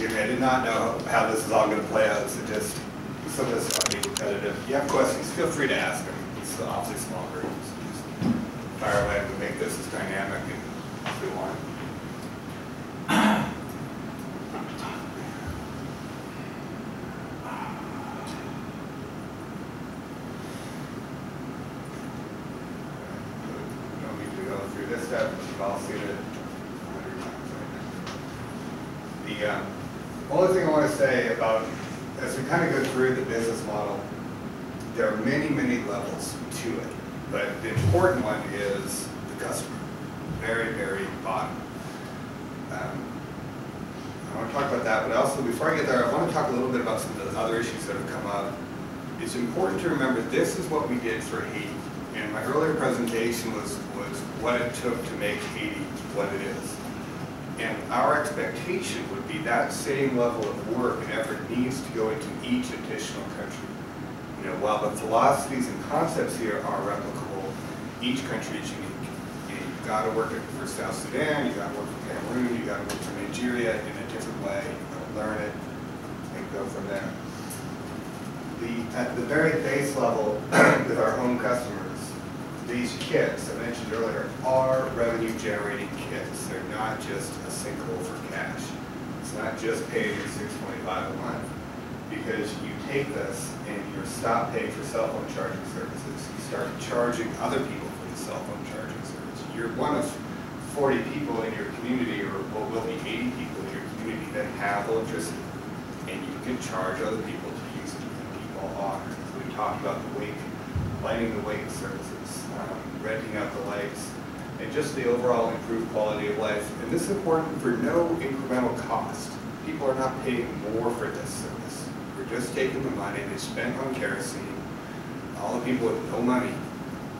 excuse me, I did not know how this is all going to play out, so just some of this is going to be repetitive. If you have questions, feel free to ask them. It's an awfully small group, so just fire away and make this as dynamic as we want. Don't need to go through this step, but you've all seen it 100 times right now. The only thing I want to say about, as we kind of go through the business model, there are many, many levels to it. But the important one is the customer, very, very bottom. I want to talk about that, but also before I get there, I want to talk a little bit about some of the other issues that have come up. It's important to remember this is what we did for Haiti. And my earlier presentation was what it took to make Haiti what it is. And our expectation would be that same level of work and effort needs to go into each additional country. You know, while the philosophies and concepts here are replicable, each country is unique. You've got to work it for South Sudan, you've got to work for Cameroon, you've got to work for Nigeria in a different way. You've got to learn it and go from there. At the very base level with our home customers, these kits I mentioned earlier are revenue generating kits. They're not just a sinkhole for cash. It's not just paying your $6.25 a month, because you take this and you stop paying for cell phone charging services. You start charging other people for the cell phone charging service. You're one of 40 people in your community, or what will be 80 people in your community that have electricity, and you can charge other people to use it, and people are. So we talked about the wake, lighting the wake services, renting out the lights, and just the overall improved quality of life. And this is important for no incremental cost. People are not paying more for this service. We're just taking the money they spent on kerosene. All the people with no money,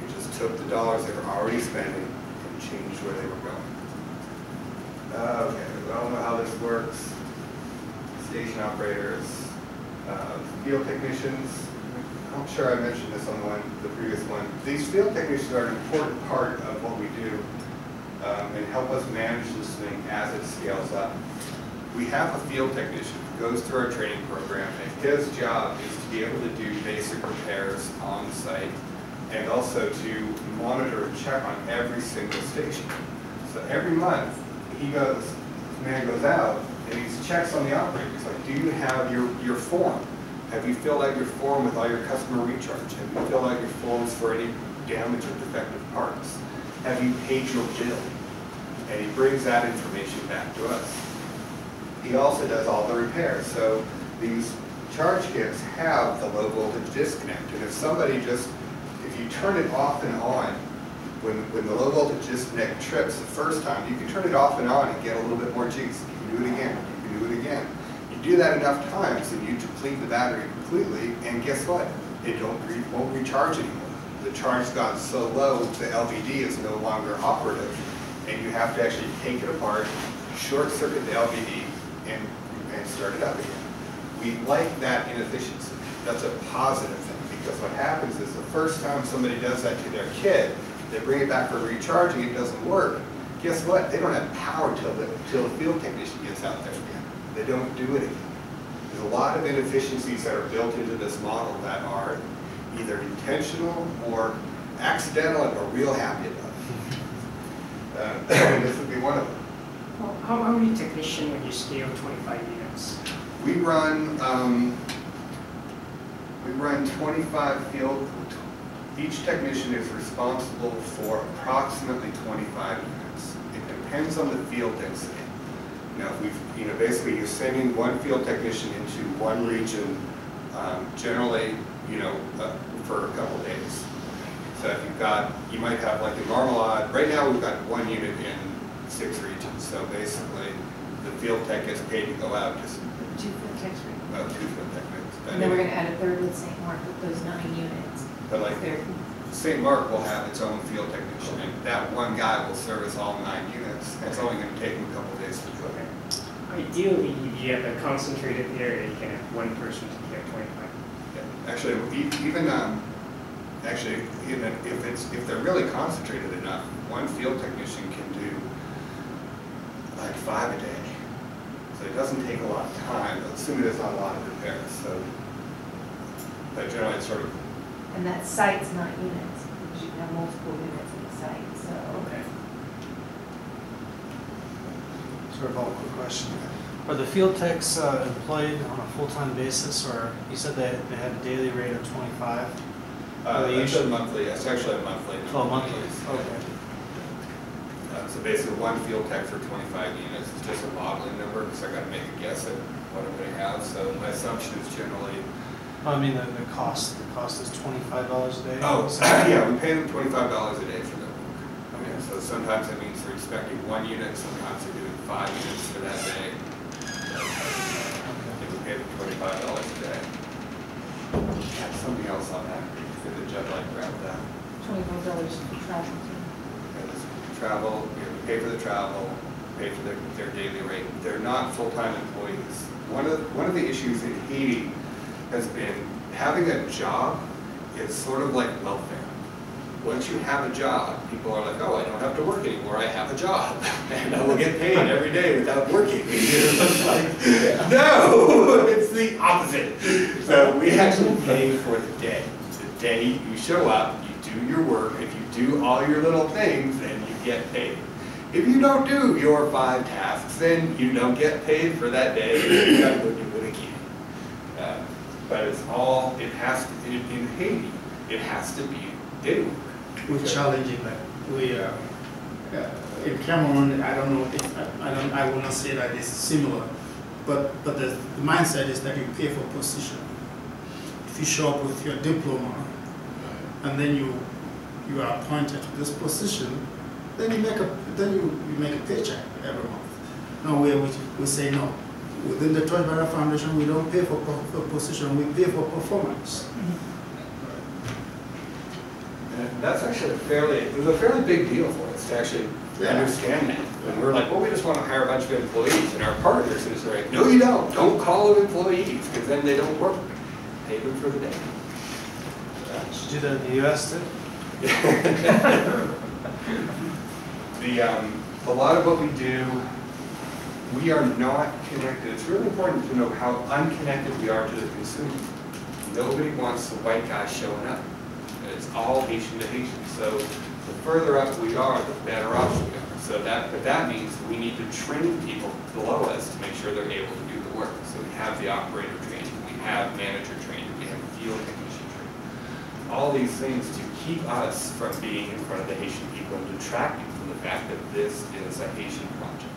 we just took the dollars they were already spending and changed where they were going. Okay, we all know how this works. Station operators, field technicians. I'm sure I mentioned this on the previous one. These field technicians are an important part of what we do and help us manage this thing as it scales up. We have a field technician who goes through our training program, and his job is to be able to do basic repairs on site and also to monitor and check on every single station. So every month, this man goes out and he checks on the operator. He's like, do you have your form? Have you filled out your form with all your customer recharge? Have you filled out your forms for any damage or defective parts? Have you paid your bill? And he brings that information back to us. He also does all the repairs. So these charge kits have the low voltage disconnect. And if you turn it off and on, when the low voltage disconnect trips the first time, you can turn it off and on and get a little bit more juice. You can do it again, you can do it again. Do that enough times and you deplete the battery completely, and guess what? It won't recharge anymore. The charge got so low, the LVD is no longer operative, and you have to actually take it apart, short circuit the LVD, and start it up again. We like that inefficiency. That's a positive thing, because what happens is the first time somebody does that to their kit, they bring it back for recharging, it doesn't work. Guess what? They don't have power till the field technician gets out there again. They don't do it again. There's a lot of inefficiencies that are built into this model that are either intentional or accidental, and we're real happy about it. This would be one of them. Well, how many technicians would you scale 25 units? We run 25 field. Each technician is responsible for approximately 25 units. It depends on the field density. Now, basically you're sending one field technician into one region, generally, for a couple days. So if you might have like in Marmalade, right now we've got one unit in 6 regions. So basically, the field tech gets paid to go out. Just 2 field techs, right? 2 field technicians. And then we're going to add a third with St. Mark with those 9 units. But like, St. Mark will have its own field technician, and that one guy will service all 9 units. It's only going to take him a couple days to do it. Ideally, if you have a concentrated area, you can have one person to get 25. Yeah. Actually, if they're really concentrated enough, one field technician can do like 5 a day. So it doesn't take a lot of time, assuming there's not a lot of repairs. So that generally it's sort of. And that site's not units, because you can have multiple units in the site, so. Okay. Sort of a quick question. Are the field techs employed on a full-time basis, or you said they had a daily rate of 25? It's a monthly, it's actually a monthly. Oh, monthly, okay. So basically one field tech for 25 units is just a modeling number, because I got to make a guess at what I'm going to have. So my assumption is generally. I mean, the cost is $25 a day? Oh, yeah, we pay them $25 a day for that work. Okay, so sometimes that means they're expecting 1 unit, sometimes they're doing 5 units for that day. I think we pay them $25 a day. Something else on that, for the judge like grab that. $25 for travel too. Travel, we pay for the travel, pay for their daily rate. They're not full-time employees. One of the issues in Haiti has been having a job is sort of like welfare. Once you have a job, people are like, oh, I don't have to work anymore, I have a job. And I will get paid every day without working. It's like, no, it's the opposite. So we actually pay for the day. The day you show up, you do your work, if you do all your little things, then you get paid. If you don't do your 5 tasks, then you don't get paid for that day, and you gotta go do it again. But it's all, it has to, in Haiti, it has to be day work. We're challenging that. We in Cameroon, I don't know if I will not say that it's similar, but the mindset is that you pay for position. If you show up with your diploma and then you are appointed to this position, then you make a paycheck every month. No, we say no. Within the Torch Barrier Foundation, we don't pay for position, we pay for performance. And that's actually it was a fairly big deal for us to actually understand that. And we're like, well, we just want to hire a bunch of employees. And our partners is like, no, you don't. Don't call them employees, because then they don't work. Pay them for the day. Should you do that in the U.S. too? A lot of what we do, we are not connected. It's really important to know how unconnected we are to the consumer. Nobody wants the white guy showing up. It's all Haitian to Haitian. So the further up we are, the better off we are. So that means we need to train people below us to make sure they're able to do the work. So we have the operator training, we have manager training, we have field technician training. All these things to keep us from being in front of the Haitian people and detracting from the fact that this is a Haitian project.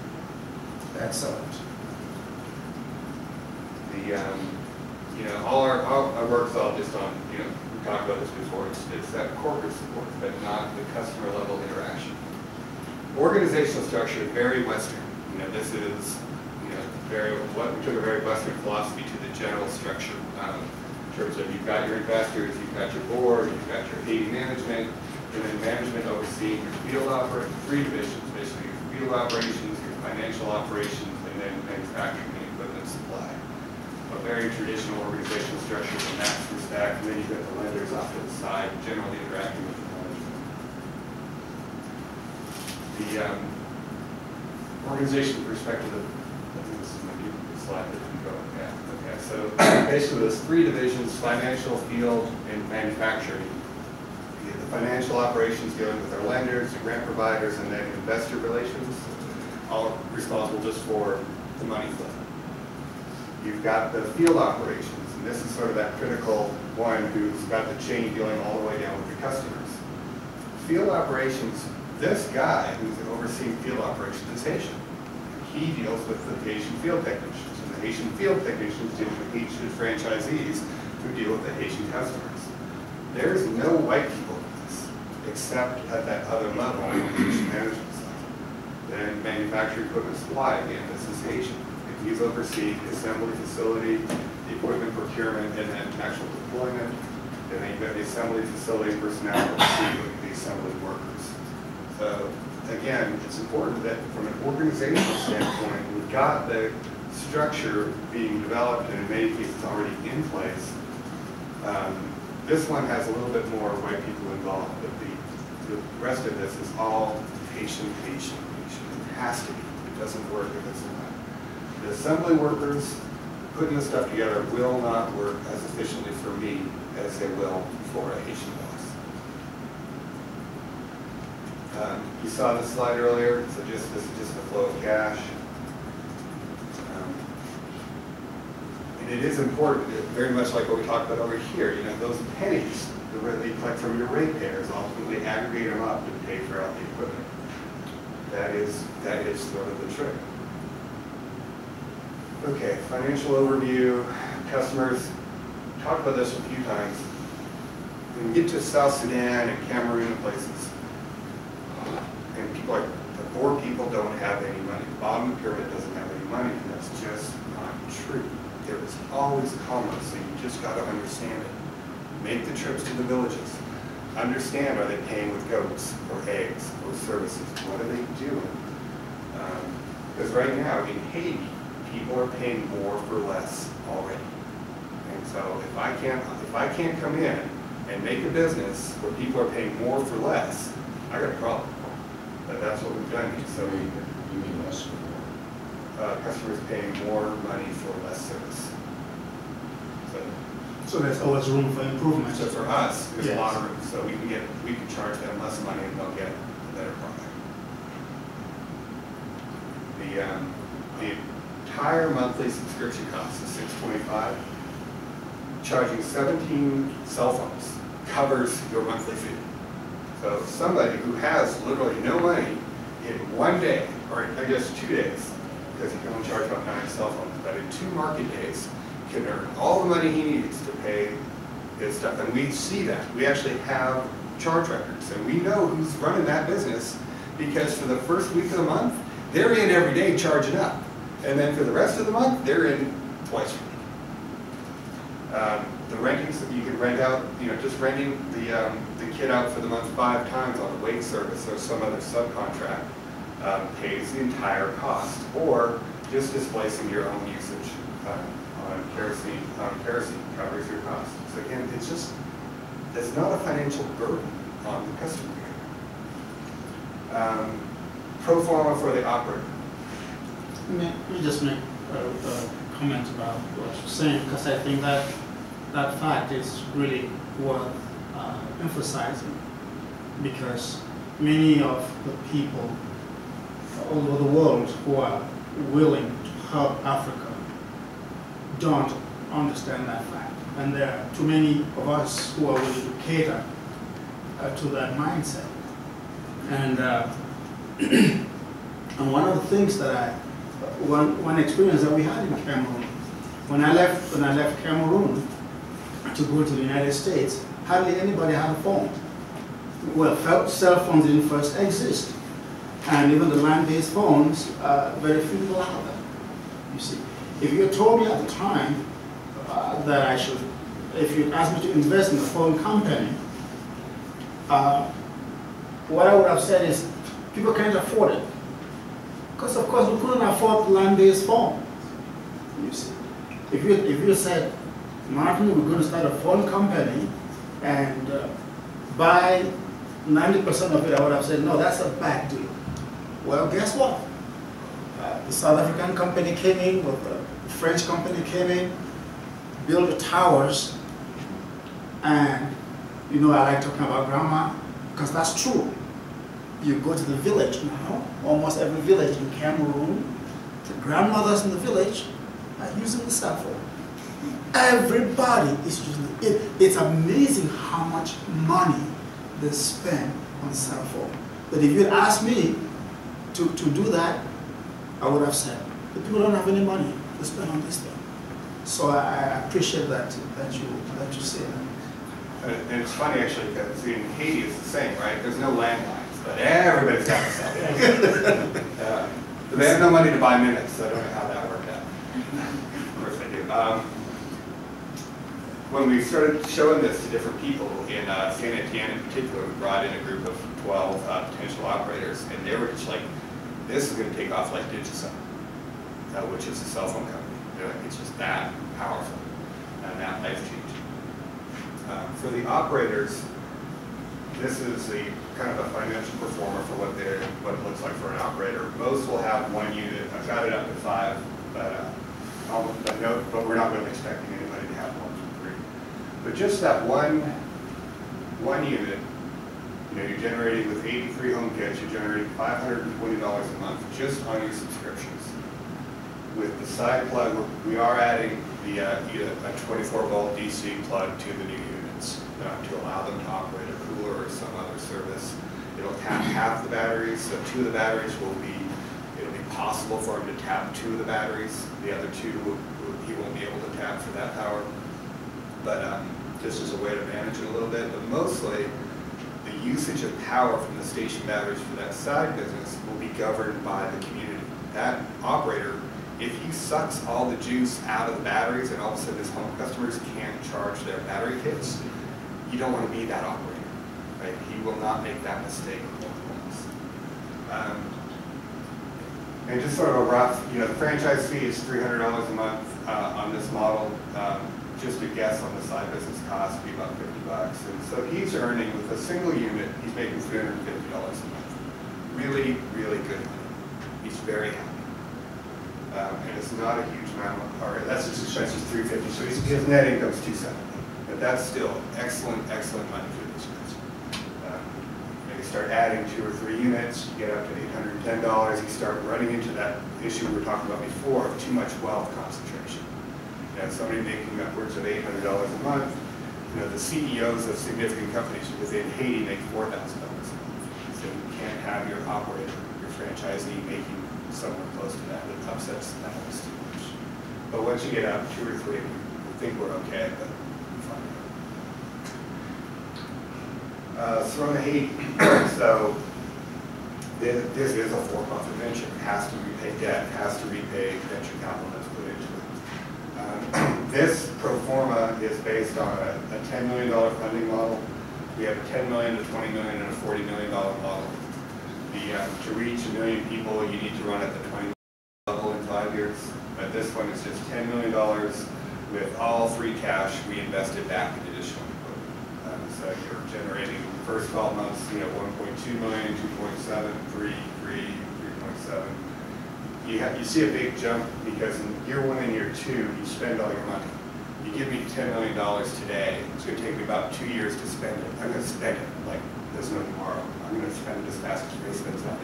Excellent. All our work's all just on, we talked about this before, it's that corporate support, but not the customer level interaction. Organizational structure is very Western. This is, we took a very Western philosophy to the general structure. In terms of you've got your investors, you've got your board, you've got your Haiti management, and then management overseeing your field operations, 3 divisions, basically your field operations, your financial operations, and then manufacturing and equipment supply. A very traditional organizational structure from that respect, and then you've got the lenders off to the side, generally interacting with the management. The organization perspective, I think this is my new slide that we go. Okay, so basically there's 3 divisions: financial, field, and manufacturing. The financial operations dealing with our lenders, the grant providers, and then investor relations, all responsible just for the money flow. You've got the field operations, and this is sort of that critical one who's got the chain dealing all the way down with the customers. Field operations, this guy who's overseeing field operations is Haitian. He deals with the Haitian field technicians, and the Haitian field technicians deal with the Haitian franchisees who deal with the Haitian customers. There's no white people in this, except at that other level on the Haitian management side. Then manufacturing equipment supply, again, this is Haitian. He's overseeing the assembly facility, the equipment procurement, and then actual deployment. And then you've got the assembly facility personnel overseeing the assembly workers. So again, it's important that from an organizational standpoint, we've got the structure being developed and in many cases already in place. This one has a little bit more white people involved, but the rest of this is all Haitian. It has to be. It doesn't work if it's not. The assembly workers putting this stuff together will not work as efficiently for me as they will for a Haitian boss. You saw the slide earlier, so this is just the flow of cash. And it is important, very much like what we talked about over here, you know, those pennies that you collect from your ratepayers ultimately aggregate them up and pay for all the equipment. That is sort of the trick. Okay, financial overview, customers, talked about this a few times. When you get to South Sudan and Cameroon and places, and people are, the poor people don't have any money. The bottom of the pyramid doesn't have any money, and that's just not true. There is always commerce, so you just got to understand it. Make the trips to the villages. Understand, are they paying with goats or eggs or services? What are they doing? Because right now in Haiti, people are paying more for less already. And so if I can't come in and make a business where people are paying more for less, I got a problem. But that's what we've done here. So You mean less or more? customers paying more money for less service. So there's always room for improvement. So for us, there's Yes. a lot of room. So we can charge them less money and they'll get a better product. The entire monthly subscription cost is $625. Charging 17 cell phones covers your monthly fee. So somebody who has literally no money in one day, or I guess 2 days, because you can only charge about 9 cell phones, but in 2 market days, can earn all the money he needs to pay his stuff. And we see that. We actually have charge records, and we know who's running that business, because for the first week of the month, they're in every day charging up. And then for the rest of the month, they're in twice a week. The rentings that you can rent out, you know, just renting the kid out for the month 5 times on a wait service or some other subcontract pays the entire cost, or just displacing your own usage on kerosene covers your costs. So again, it's not a financial burden on the customer. Pro forma for the operator. Let me just make a comment about what you're saying, because I think that fact is really worth emphasizing, because many of the people all over the world who are willing to help Africa don't understand that fact. And there are too many of us who are willing to cater to that mindset. And and one of the things that one experience that we had in Cameroon, when I left Cameroon to go to the United States, hardly anybody had a phone. Well, cell phones didn't first exist, and even the land-based phones, very few people had them. You see, if you had told me at the time that I should, if you asked me to invest in a phone company, what I would have said is, people can't afford it. Because of course we couldn't afford land-based phone. You see, if you said, Martin, we're going to start a phone company and buy 90% of it, I would have said, no, that's a bad deal. Well, guess what? The South African company came in, with the French company came in, built the towers, and you know I like talking about grandma, because that's true. You go to the village now, almost every village in Cameroon, the grandmothers in the village are using the cell phone. Everybody is using it. It's amazing how much money they spend on cell phone. But if you'd asked me to do that, I would have said, the people don't have any money to spend on this thing. So I appreciate that you say that. And it's funny actually, because in Haiti it's the same, right? There's no landlines, but everybody's got a cell phone. But they have no money to buy minutes, so I don't know how that worked out. Of course I do. When we started showing this to different people in San Etienne in particular, we brought in a group of 12 potential operators, and they were just like, this is going to take off like Digicel, which is a cell phone company. They're like, it's just that powerful and that life-changing. For the operators, this is the kind of a financial performer for what it looks like for an operator. Most will have 1 unit. I've got it up to 5, but no, but we're not really expecting anybody to have more than 3. But just that one unit, you know, you're generating with 83 home kits, you're generating $520 a month just on your subscriptions. With the side plug, we are adding the a 24-volt DC plug to the new units to allow them to operate a cooler or some other service. It'll tap half the batteries, so 2 of the batteries it'll be possible for him to tap 2 of the batteries. The other 2 he won't be able to tap for that power. But just as a way to manage it a little bit, but mostly the usage of power from the station batteries for that side business will be governed by the community. That operator, if he sucks all the juice out of the batteries and all of a sudden his home customers can't charge their battery kits, you don't want to be that operator, right? He will not make that mistake more than once. And just sort of a rough, you know, the franchise fee is $300 a month on this model. Just a guess on the side business cost would be about $50. And so he's earning, with a single unit, he's making $350 a month. Really, really good money. He's very happy. And it's not a huge amount, or that's his expenses, $350. So his net income is $270. But that's still excellent, excellent money for these guys. You start adding 2 or 3 units, you get up to $810. You start running into that issue we were talking about before of too much wealth concentration. You know, somebody making upwards of $800 a month. You know, the CEOs of significant companies within Haiti make $4,000 a month. So you can't have your operator, your franchisee, making somewhere close to that. It upsets the balance too much. But once you get up 2 or 3, we think we're okay, but fine. Sirona, Haiti. So this is a for-profit venture. It has to repay debt, has to repay venture capital that's put into it. This pro forma is based on a $10 million funding model. We have a $10 million, a $20 million, and a $40 million model. To reach 1 million people, you need to run at the 20 million level in 5 years. But this one is just $10 million with all free cash reinvested back in additional equipment. So you're generating the first 12 months, you know, 1.2 million, 2.7, 3, 3.7. You see a big jump because in year 1 and year 2, you spend all your money. You give me $10 million today, it's going to take me about 2 years to spend it. I'm going to spend it like there's no tomorrow. I'm going to spend it as fast as Ray spends that.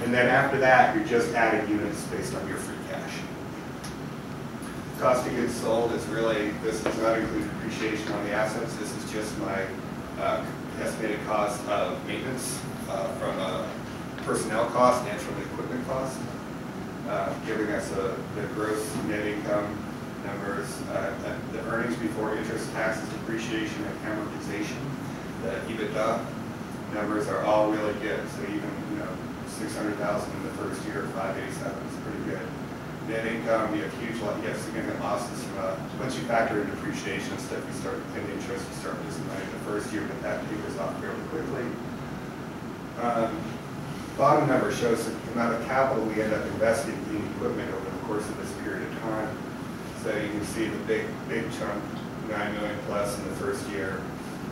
And then after that, you're just adding units based on your free cash. Cost of goods sold is really, this does not include depreciation on the assets. This is just my estimated cost of maintenance from a personnel cost and from an equipment cost, giving us the gross net income numbers, the earnings before interest, taxes, depreciation, and amortization. The EBITDA numbers are all really good. So even, you know, $600,000 in the first year, 587 is pretty good. Net income, you have significant losses from once you factor in depreciation and stuff, you start paying interest, you start losing money in the first year, but that tapers off fairly quickly. Bottom number shows the amount of capital we end up investing in equipment over the course of this period of time. So you can see the big chunk, 9 million plus in the first year,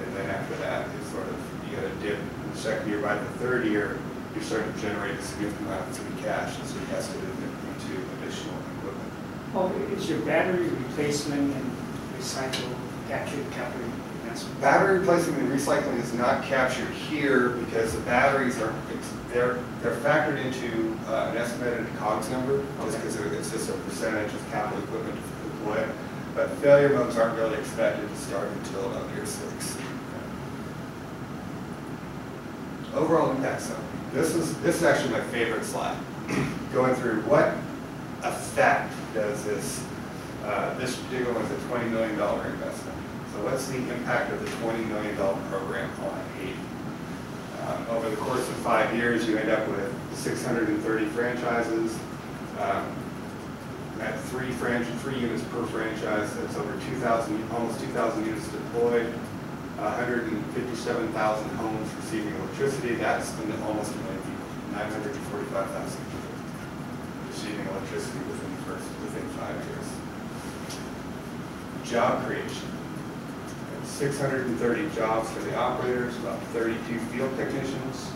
and then after that, it's sort of, you got a dip in the second year. By the third year, you're starting to generate a significant amount of free cash, and so you have to into additional equipment. Well, is your battery replacement and recycle captured investment? Battery replacement and recycling is not captured here because the batteries are they're factored into an estimated COGS number, just because it's just a percentage of capital equipment to deploy it. But failure modes aren't really expected to start until about year 6. Overall impact summary. This is actually my favorite slide. Going through what effect does this particular one is a $20 million investment. So what's the impact of the $20 million program on Haiti? Over the course of 5 years, you end up with 630 franchises. At 3 units per franchise, that's over almost 2,000 units deployed, 157,000 homes receiving electricity. That's almost 1 million people, 945,000 people receiving electricity within 5 years. Job creation. 630 jobs for the operators, about 32 field technicians,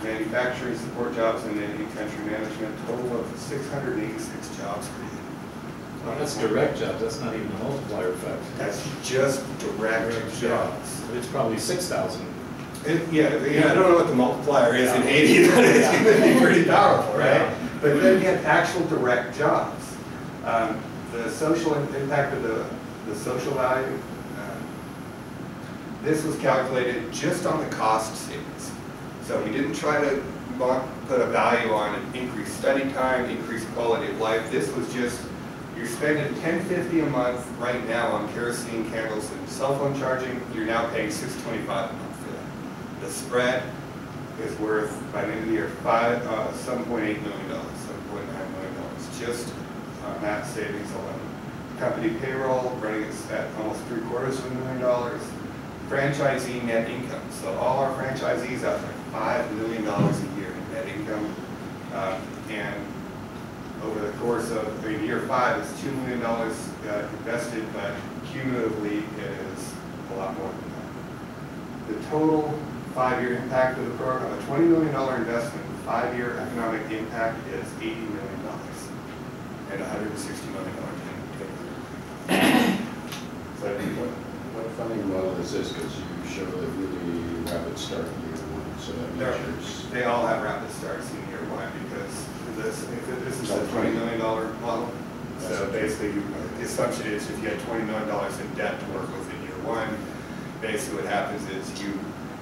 manufacturing support jobs, and then in-country management. Total of 686 jobs created. Well, that's direct jobs, that's not even a multiplier effect. That's just direct jobs. But it's probably 6,000. Yeah, I don't know what the multiplier is in Haiti, but it's going to be pretty powerful, right? Yeah. But then you have actual direct jobs. The social impact of the social value, this was calculated just on the cost savings. So we didn't try to put a value on increased study time, increased quality of life. This was just, you're spending $10.50 a month right now on kerosene, candles, and cell phone charging. You're now paying $6.25 a month for that. The spread is worth, by the end of the year, $7.8 million, $7.9 million, just on that savings alone. Company payroll running at almost $750,000. Franchisee net income. So all our franchisees out there, $5 million a year in net income. And over the course of year 5, it's $2 million invested, but cumulatively it is a lot more than that. The total 5-year impact of the program, a $20 million investment, 5-year economic impact is $80 million and $160 million in So What funding model is this? Because you show a really rapid start in year 1, so that measures. they all have rapid starts in year 1 because this is a $20 million model. So basically, the assumption is if you had $20 million in debt to work with in year 1, basically what happens is you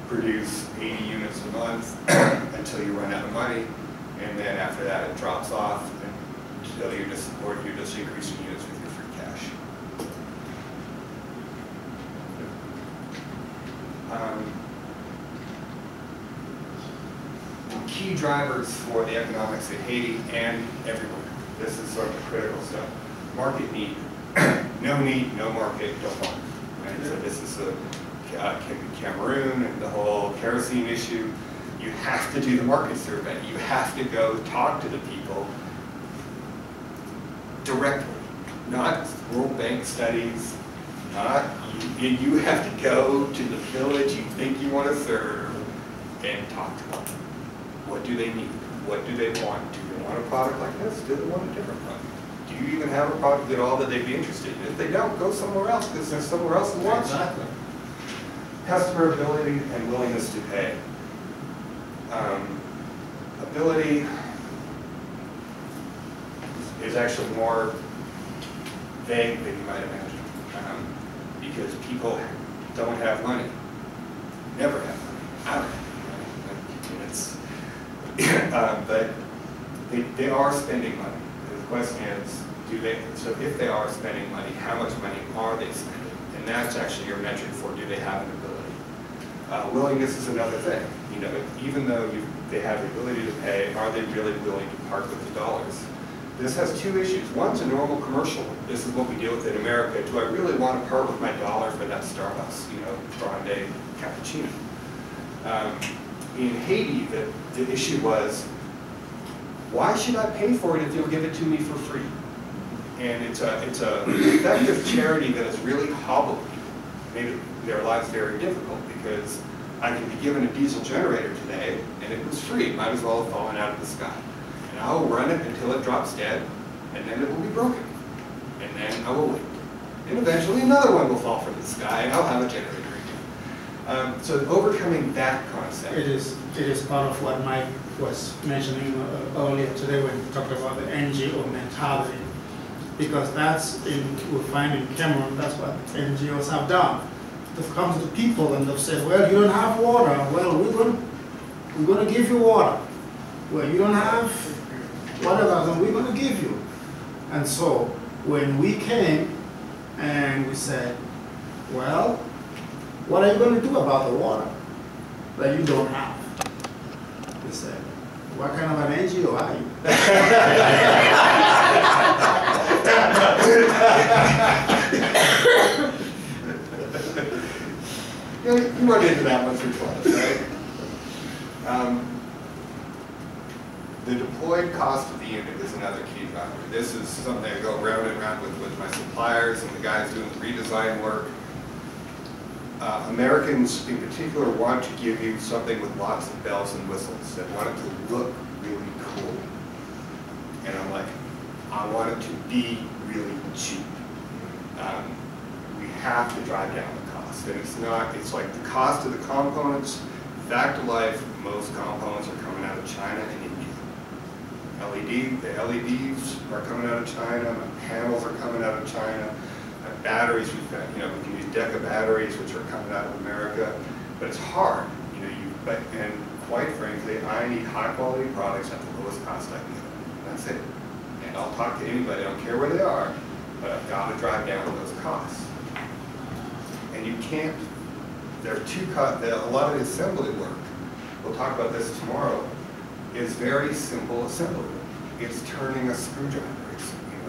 produce 80 units a month until you run out of money, and then after that it drops off until you're just increasing units with your free cash. Key drivers for the economics in Haiti and everywhere. This is sort of the critical stuff. Market need. No need, no market, don't want. Right? So this is Cameroon and the whole kerosene issue. You have to do the market survey. You have to go talk to the people directly, not World Bank studies, you have to go to the village you think you want to serve and talk to them. What do they need? What do they want? Do they want a product like this? Do they want a different product? Do you even have a product at all that they'd be interested in? If they don't, go somewhere else because there's somewhere else to watch. Exactly. Customer ability and willingness to pay. Ability is actually more vague than you might imagine because people don't have money, never have money. I don't have money. It's, but they are spending money. The question is, so if they are spending money, how much money are they spending? And that's actually your metric for do they have an ability. Willingness is another thing. You know, even though they have the ability to pay, are they really willing to part with the dollars? This has 2 issues. One's a normal commercial. This is what we deal with in America. Do I really want to part with my dollar for that Starbucks, grande cappuccino? In Haiti, the issue was, why should I pay for it if you'll give it to me for free? And it's a effective charity that has really hobbled people, made their lives very difficult because I can be given a diesel generator today and it was free. It might as well have fallen out of the sky. And I'll run it until it drops dead, and then it will be broken. And then I will wait. And eventually another one will fall from the sky, and I'll have a generator again. So overcoming that concept. It is part of what Mike was mentioning earlier today when he talked about the NGO mentality. Because we find in Cameroon, that's what NGOs have done. They've come to the people and they've said, well, you don't have water. Well, we're going to give you water. Well, you don't have whatever, then we're going to give you. And so when we came and we said, well, what are you going to do about the water that you don't have? They said, what kind of an NGO are you? You run into that once or twice, right? The deployed cost of the unit is another key driver. This is something I go round and round with my suppliers and the guys doing the redesign work. Americans in particular want to give you something with lots of bells and whistles. They want it to look really cool. And I'm like, I want it to be really cheap. We have to drive down the cost, and it's like the cost of the components. Fact of life, most components are coming out of China and India. The LEDs are coming out of China, my panels are coming out of China, my batteries, we can use Deca batteries, which are coming out of America, but it's hard, and quite frankly, I need high quality products at the lowest cost I can get them. That's it. And I'll talk to anybody, I don't care where they are, but I've got to drive down those costs. And you can't, there are a lot of the assembly work, we'll talk about this tomorrow, is very simple assembly work. It's turning a screwdriver,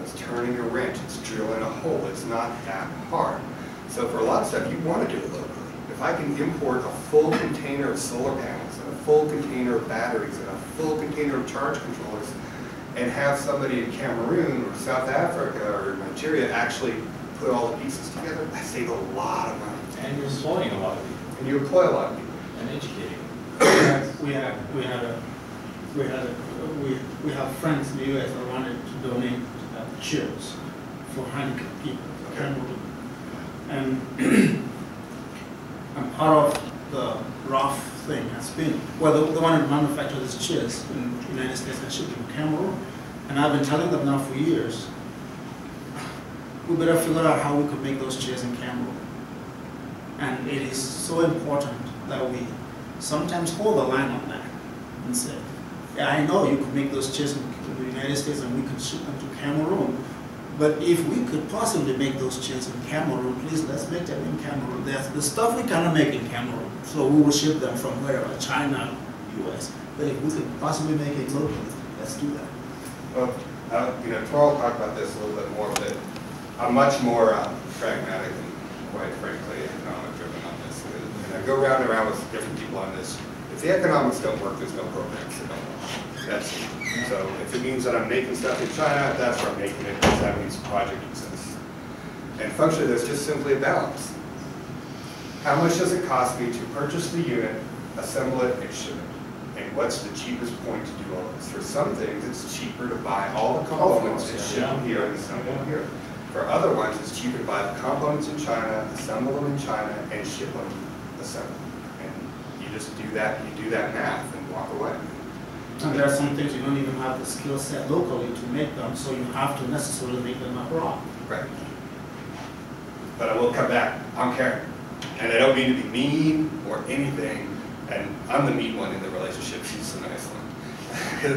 it's turning a wrench, it's drilling a hole, it's not that hard. So for a lot of stuff, you want to do it locally. If I can import a full container of solar panels and a full container of batteries and a full container of charge controllers and have somebody in Cameroon or South Africa or Nigeria actually put all the pieces together, I save a lot of money. And you're employing a lot of people. And you employ a lot of people. And educating. We have friends in the U.S. that wanted to donate chairs for handicapped people. Okay. And I'm part of the rough thing has been, well, they wanted to manufacture these chairs in the United States and ship them to Cameroon. And I've been telling them now for years, we better figure out how we could make those chairs in Cameroon. And it is so important that we sometimes hold the line on that and say, yeah, I know you could make those chairs in the United States and we can ship them to Cameroon, but if we could possibly make those chairs in Cameroon, please let's make them in Cameroon. There's the stuff we cannot make in Cameroon, so we will ship them from wherever, China, US. But if we could possibly make it locally, let's do that. Well, tomorrow I'll talk about this a little bit more, but I'm much more pragmatic and, quite frankly, economic driven on this. And I go round and around with different people on this. If the economics don't work, there's no programs that don't work. That's it. So if it means that I'm making stuff in China, that's where I'm making it, because that means the project exists. And functionally, there's just simply a balance. How much does it cost me to purchase the unit, assemble it, and ship it? And what's the cheapest point to do all this? For some things, it's cheaper to buy all the components and ship them here and assemble them here. For other ones, it's cheaper to buy the components in China, assemble them in China, and ship them assembled. And you just do that, you do that math and walk away. And there are some things you don't even have the skill set locally to make them, so you have to necessarily make them abroad. Right. But I will come back, I'm Karen. And I don't mean to be mean or anything, and I'm the mean one in the relationship, she's the nice one.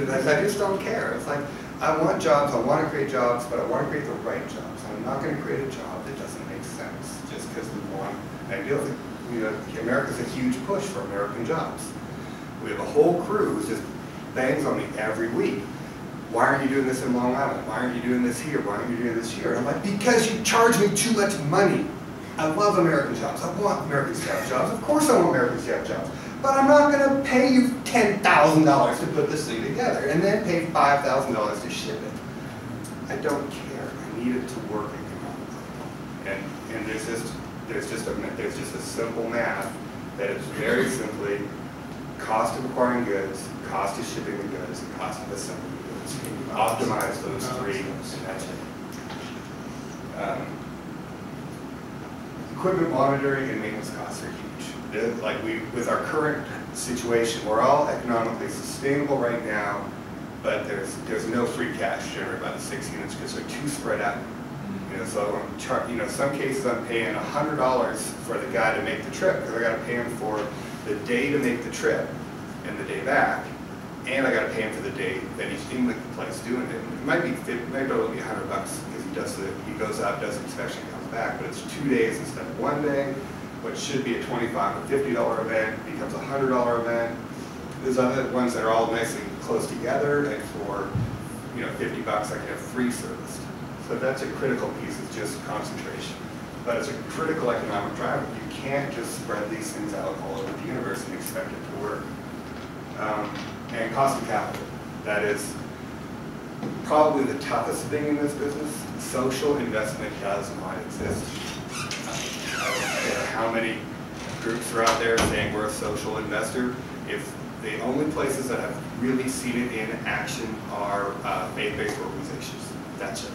Because I just don't care. It's like, I want jobs, I want to create jobs, but I want to create the right jobs. I'm not going to create a job that doesn't make sense just because we want, and I deal with, America's a huge push for American jobs. We have a whole crew who just bangs on me every week. Why aren't you doing this in Long Island? Why aren't you doing this here? Why aren't you doing this here? And I'm like, because you charge me too much money. I love American jobs. I want Americans to have jobs. Of course I want Americans to have jobs. But I'm not going to pay you $10,000 to put this thing together and then pay $5,000 to ship it. I don't care. I need it to work economically. And there's just a simple math that is very simply cost of acquiring goods, cost of shipping the goods, and cost of assembling the goods. And you optimize those three, and that's it. Equipment monitoring and maintenance costs are huge. Like with our current situation, we're all economically sustainable right now, but there's no free cash generated by the 6 units because they're too spread out. So some cases I'm paying $100 for the guy to make the trip because I got to pay him for the day to make the trip and the day back, and I got to pay him for the day that he's in the place doing it. It might be only $100 because he goes out, does the inspection, comes back, but it's 2 days instead of 1 day. What should be a $25 or $50 event becomes a $100 event. There's other ones that are all nicely close together, and for $50 I can have 3 serviced. So that's a critical piece. It's just concentration, but it's a critical economic driver. You can't just spread these things out all over the universe and expect it to work. And cost of capital. That is probably the toughest thing in this business. Social investment does not exist. I don't care how many groups are out there saying we're a social investor. If the only places that have really seen it in action are faith-based organizations. That's it.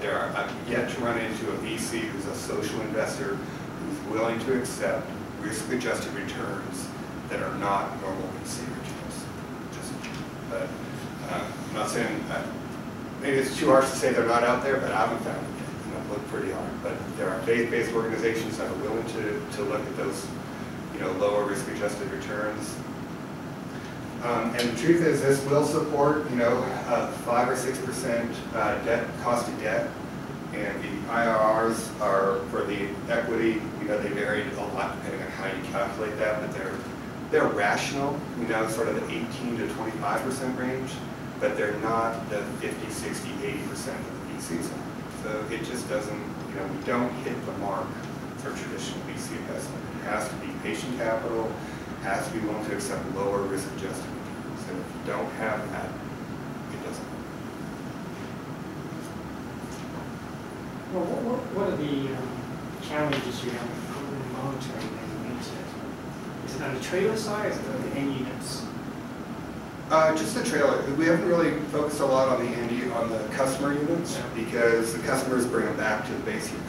I've yet to run into a VC who's a social investor who's willing to accept risk-adjusted returns that are not normal VC returns. But I'm not saying, maybe it's too harsh to say they're not out there, but I haven't found them yet, and I've looked pretty hard. But there are faith-based organizations that are willing to look at those, lower risk-adjusted returns. And the truth is, this will support, 5 or 6% cost of debt, and the IRRs are for the equity. They vary a lot depending on how you calculate that, but they're rational. Sort of the 18 to 25% range, but they're not the 50, 60, 80% of the VCs are. So it just doesn't, we don't hit the mark for traditional VC investment. It has to be patient capital, has to be willing to accept lower risk-adjusted returns. And if you don't have that, it doesn't work. Well, what are the challenges you have in monitoring and maintenance? Is it on the trailer side, or is it on the end units? Just the trailer. We haven't really focused a lot on the customer units, because the customers bring them back to the base unit.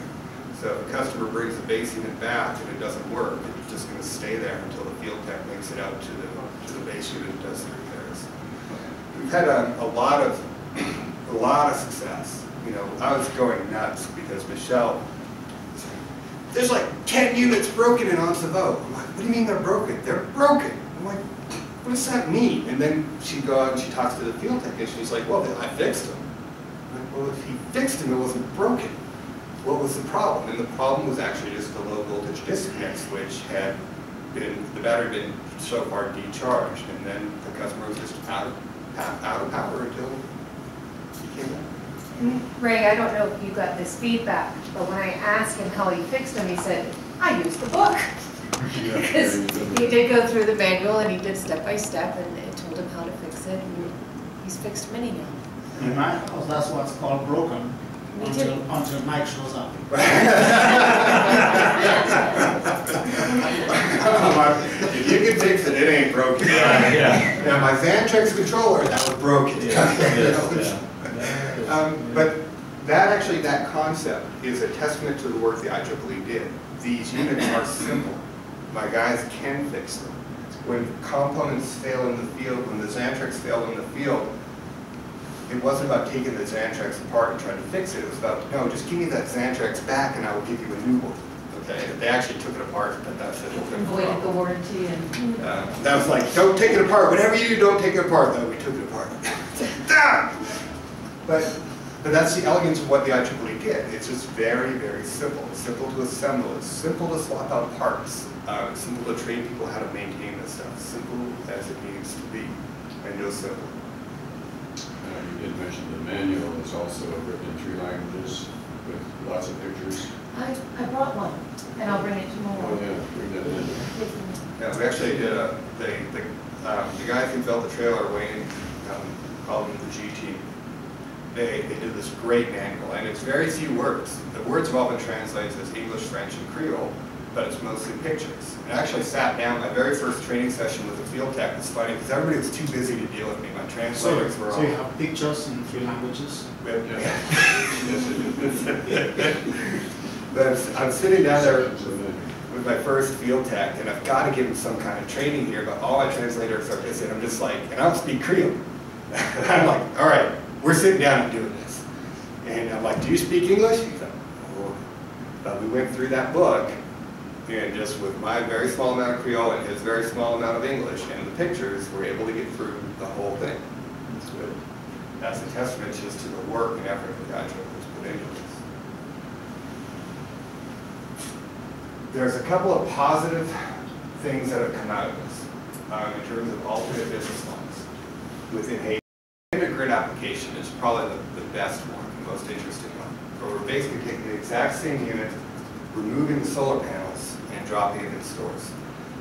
So if a customer brings the base unit back and it doesn't work, it's just going to stay there until the field tech makes it out to the base unit and does the repairs. We've had a lot of success. I was going nuts because Michelle, there's like 10 units broken in Oncevo. I'm like, what do you mean they're broken? They're broken. I'm like, what does that mean? And then she goes out and she talks to the field technician. He's like, well, I fixed them. I'm like, well, if he fixed them, it wasn't broken. What was the problem? And the problem was actually just the low voltage disconnect switch the battery had been so far decharged, and then the customer was just out of power until he came back. Ray, I don't know if you got this feedback, but when I asked him how he fixed them, he said, I used the book. Because he did go through the manual and he did step by step, and it told him how to fix it, and he's fixed many now. In my house, that's what's called broken. Until Mike shows up. If you can fix it, it ain't broken. Yeah. Now my Xantrex controller, that was broken. But that concept is a testament to the work the IEEE did. These units are simple. My guys can fix them. When components fail in the field, when the Xantrex failed in the field, it wasn't about taking the Xantrex apart and trying to fix it. It was about, no, just give me that Xantrex back and I will give you a new one. Okay? They actually took it apart, but that's it. Avoided the warranty and... that was like, don't take it apart. Whatever you do, don't take it apart. No, we took it apart. But that's the elegance of what the IEEE did. It's just very, very simple. It's simple to assemble. It's simple to swap out parts. It's simple to train people how to maintain this stuff. Simple as it needs to be. And no simple. You did mention the manual is also written in 3 languages with lots of pictures. I brought one, and I'll bring it tomorrow. Oh yeah, bring that in. Yeah, we actually did the guys who built the trailer, Wayne, called them the G team. They did this great manual, and it's very few words. The words have all been translated as English, French, and Creole, but it's mostly pictures. And I actually sat down, my very first training session with the field tech was funny because everybody was too busy to deal with me. My translators were all... So you have pictures in 3 languages? But I'm sitting down there with my first field tech, and I've got to give him some kind of training here, but all my translators are busy, and I'm just like, and I don't speak Creole. I'm like, all right, we're sitting down and doing this. And I'm like, do you speak English? He's like, oh. But we went through that book, and just with my very small amount of Creole and his very small amount of English and the pictures, we're able to get through the whole thing. It's good. That's a testament just to the work and effort that the IEEE has put into this. There's a couple of positive things that have come out of this in terms of alternate business lines within Haiti. The grid application is probably the best one, the most interesting one, where we're basically taking the exact same unit, removing the solar panels, and dropping it in stores.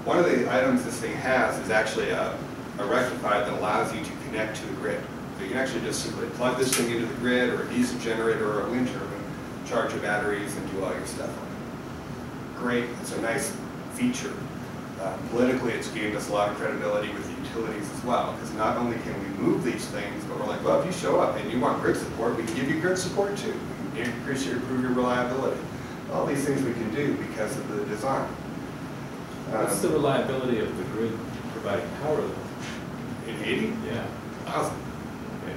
One of the items this thing has is actually a rectifier that allows you to connect to the grid. So you can actually just simply plug this thing into the grid, or a diesel generator, or a wind turbine, charge your batteries, and do all your stuff on it. Great, it's a nice feature. Politically, it's gained us a lot of credibility with the utilities as well, because not only can we move these things, but we're like, well, if you show up and you want grid support, we can give you grid support too. We can increase your, improve your reliability. All these things we can do because of the design. What's the reliability of the grid providing power though? In Haiti? Yeah. Awesome. Okay.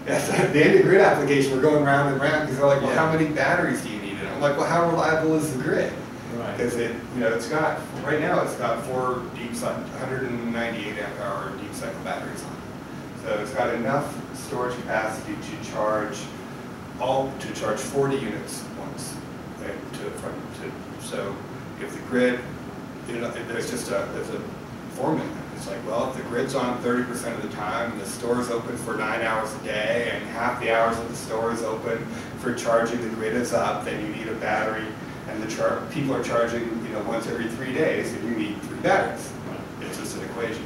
Yes, at the end of the grid application, we're going round and round because they're like, well, Yeah. how many batteries do you need? And I'm like, well, how reliable is the grid? Right. Because it, you know, it's got, right now it's got 4 deep cycle, 198 amp hour deep cycle batteries on it. So it's got enough storage capacity to charge 40 units once. So if the grid, you know, there's a formula. It's like, well, if the grid's on 30% of the time, and the store is open for 9 hours a day, and half the hours that the store is open for charging, the grid is up, then you need a battery, and people are charging, you know, once every 3 days, and you need 3 batteries. It's just an equation.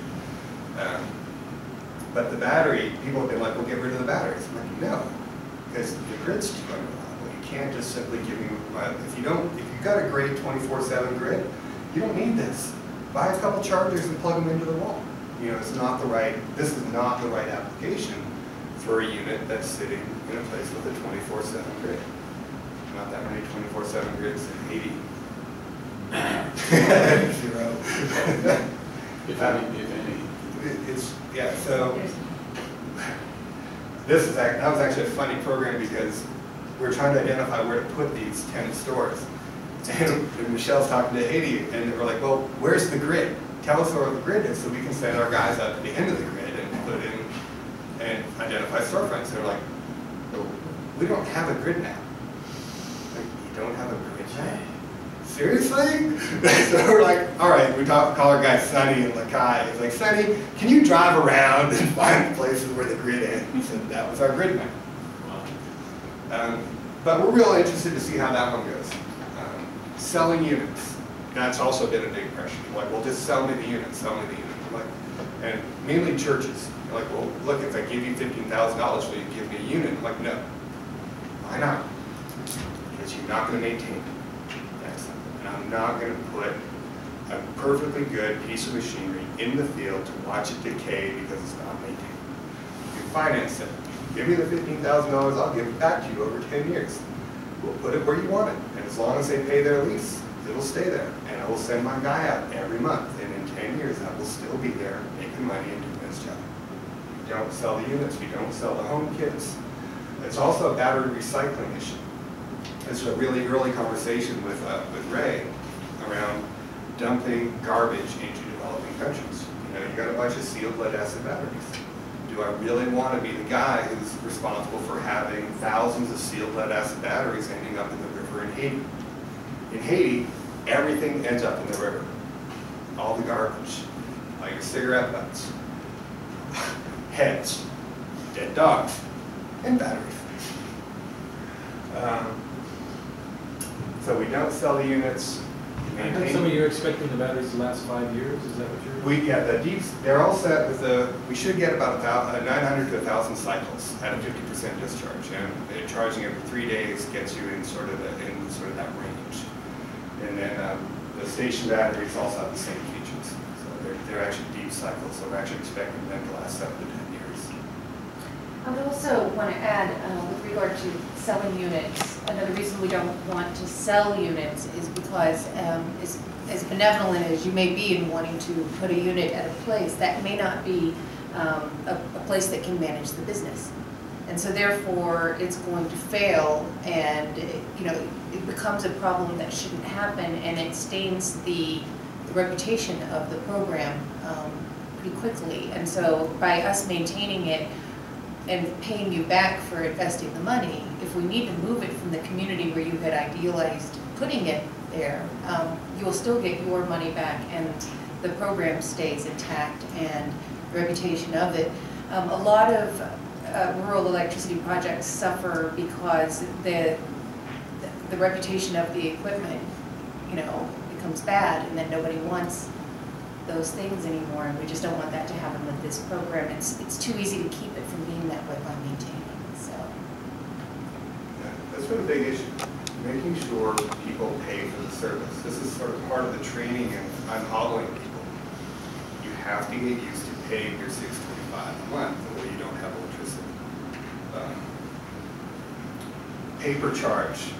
But the battery, people have been like, well, get rid of the batteries. I'm like, no, because the grid's too unreliable. You can't just simply give me, if you've got a great 24/7 grid, you don't need this. Buy a couple chargers and plug them into the wall. You know, this is not the right application for a unit that's sitting in a place with a 24/7 grid. Not that many 24/7 grids in Haiti. 0. If any. Yeah, so that was actually a funny program because we're trying to identify where to put these 10 stores. And Michelle's talking to Haiti, and we're like, well, where's the grid? Tell us where the grid is so we can send our guys up at the end of the grid and put in and identify storefronts. They're like, well, we don't have a grid now. Like, you don't have a grid now? Seriously? So we're like, all right, we call our guy Sonny in Lacourciere. He's like, Sonny, can you drive around and find the places where the grid ends? And that was our grid map. But we're real interested to see how that one goes. Selling units, that's also been a big pressure. Like, well, just sell me the unit, sell me the unit. Like, and mainly churches. You're like, well, look, if I give you $15,000, will you give me a unit? I'm like, no. Why not? Because you're not going to maintain it. And I'm not going to put a perfectly good piece of machinery in the field to watch it decay because it's not maintained. You finance it. Give me the $15,000, I'll give it back to you over 10 years. We'll put it where you want it. And as long as they pay their lease, it'll stay there. And I will send my guy out every month. And in 10 years, I will still be there making money and doing this job. We don't sell the units. We don't sell the home kits. It's also a battery recycling issue. This is a really early conversation with Ray around dumping garbage into developing countries. You know, you got a bunch of sealed lead acid batteries. Do I really want to be the guy who's responsible for having thousands of sealed lead acid batteries ending up in the river in Haiti? In Haiti, everything ends up in the river. All the garbage, all your cigarette butts, heads, dead dogs, and batteries. So we don't sell the units. I heard some of you are expecting the batteries to last 5 years. Is that what you're? The deeps, they're all set with we should get about 900 to 1,000 cycles at a 50% discharge. And charging every 3 days gets you in sort of that range. And then the station batteries also have the same features. So they're actually deep cycles, so we're actually expecting them to last 7 to 10 years. I would also want to add, with regard to selling units, another reason we don't want to sell units is because, as benevolent as you may be in wanting to put a unit at a place, that may not be a place that can manage the business. And so therefore, it's going to fail, and it becomes a problem that shouldn't happen, and it stains the reputation of the program pretty quickly. And so by us maintaining it and paying you back for investing the money, if we need to move it from the community where you had idealized putting it there, you will still get your money back and the program stays intact and the reputation of it. A lot of rural electricity projects suffer because the reputation of the equipment, becomes bad, and then nobody wants those things anymore, and we just don't want that to happen with this program. It's too easy to keep it from being that way by maintaining. So yeah, that's been a big issue, making sure people pay for the service. This is sort of part of the training and unhobbling people. You have to get used to paid your $625 a month, or you don't have electricity. Paper charge.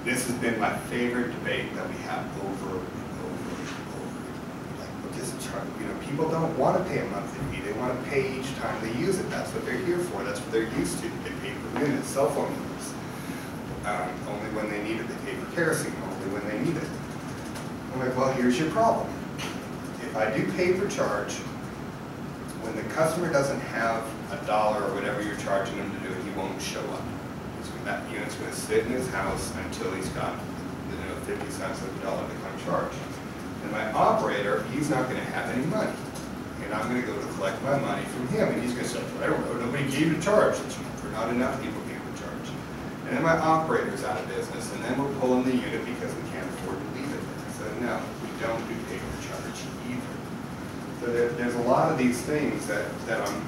This has been my favorite debate that we have over and over and over. Like, well, just charge. You know, people don't want to pay a monthly fee. They want to pay each time they use it. That's what they're here for. That's what they're used to. They pay per minute. Cell phone numbers. Only when they need it. They pay for kerosene. Only when they need it. I'm like, well, here's your problem. If I do pay per charge, when the customer doesn't have $1 or whatever you're charging him to do it, he won't show up. That unit's going to sit in his house until he's got 50 cents of the dollar to come charge. And my operator, he's not going to have any money. And I'm going to go to collect my money from him. And he's going to say, I don't know, nobody gave you a charge. Or not enough people gave a charge. And then my operator's out of business. And then we're pulling the unit because we can't afford to leave it there. So no, we don't do pay per charge either. So there's a lot of these things that I'm,